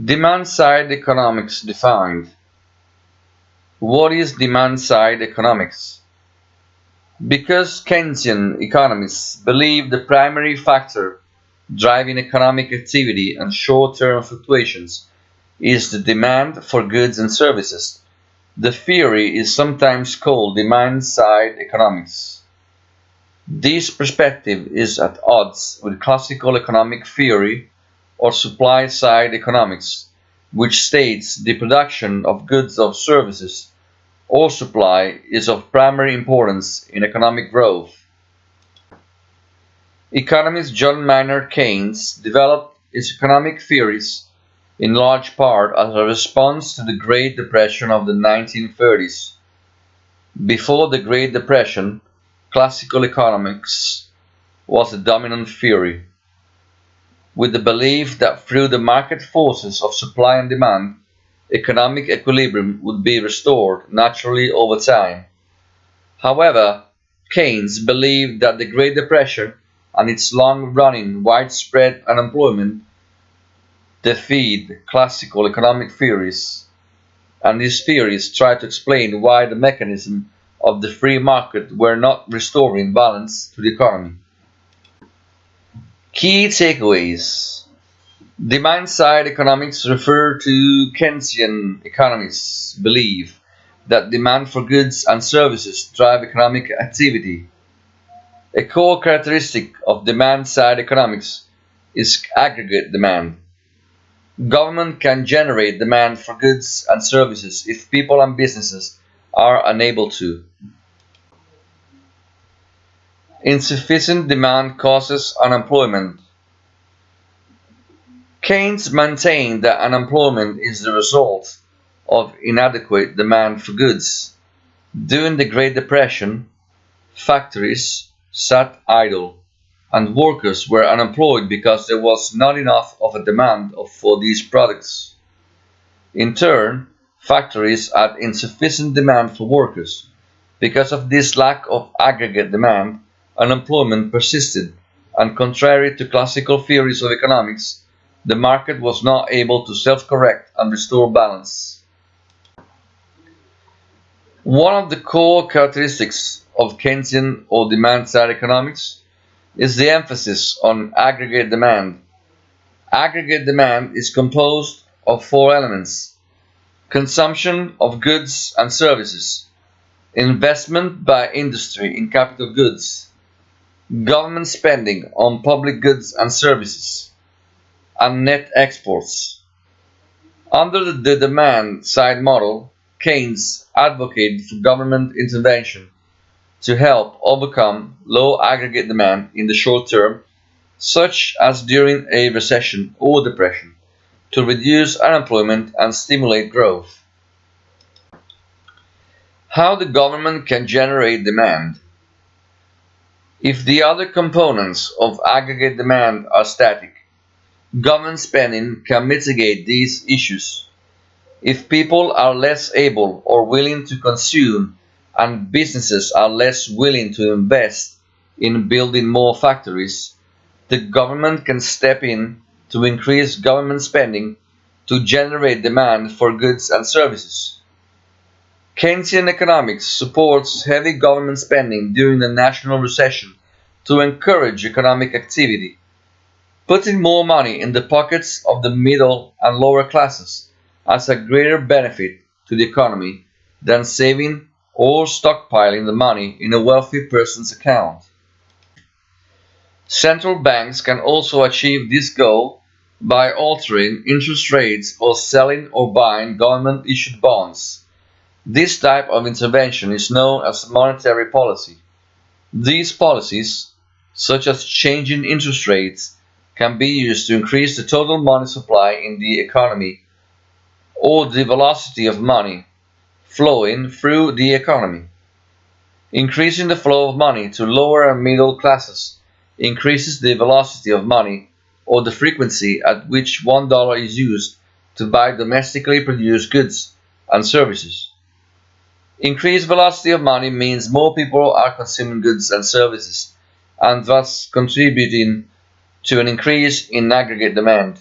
Demand-side economics defined. What is demand-side economics? Because Keynesian economists believe the primary factor driving economic activity and short-term fluctuations is the demand for goods and services, the theory is sometimes called demand-side economics. This perspective is at odds with classical economic theory or supply-side economics, which states the production of goods or services or supply is of primary importance in economic growth. Economist John Maynard Keynes developed his economic theories in large part as a response to the Great Depression of the 1930s. Before the Great Depression, classical economics was the dominant theory, with the belief that through the market forces of supply and demand, economic equilibrium would be restored naturally over time. However, Keynes believed that the Great Depression and its long-running widespread unemployment defied classical economic theories, and these theories try to explain why the mechanisms of the free market were not restoring balance to the economy. Key takeaways. Demand-side economics refer to Keynesian economists' belief that demand for goods and services drive economic activity. A core characteristic of demand-side economics is aggregate demand. Government can generate demand for goods and services if people and businesses are unable to. Insufficient demand causes unemployment. Keynes maintained that unemployment is the result of inadequate demand for goods. During the Great Depression, factories sat idle, and workers were unemployed because there was not enough of a demand for these products. In turn, factories had insufficient demand for workers. Because of this lack of aggregate demand, unemployment persisted, and contrary to classical theories of economics, the market was not able to self-correct and restore balance. One of the core characteristics of Keynesian or demand-side economics is the emphasis on aggregate demand. Aggregate demand is composed of four elements: consumption of goods and services, investment by industry in capital goods, government spending on public goods and services, and net exports. Under the demand-side model, Keynes advocated for government intervention to help overcome low aggregate demand in the short term, such as during a recession or depression, to reduce unemployment and stimulate growth. How the government can generate demand. If the other components of aggregate demand are static, government spending can mitigate these issues. If people are less able or willing to consume and businesses are less willing to invest in building more factories, the government can step in to increase government spending to generate demand for goods and services. Keynesian economics supports heavy government spending during the national recession to encourage economic activity. Putting more money in the pockets of the middle and lower classes has a greater benefit to the economy than saving or stockpiling the money in a wealthy person's account. Central banks can also achieve this goal by altering interest rates or selling or buying government-issued bonds. This type of intervention is known as monetary policy. These policies, such as changing interest rates, can be used to increase the total money supply in the economy or the velocity of money flowing through the economy. Increasing the flow of money to lower and middle classes increases the velocity of money or the frequency at which $1 is used to buy domestically produced goods and services. Increased velocity of money means more people are consuming goods and services, and thus contributing to an increase in aggregate demand.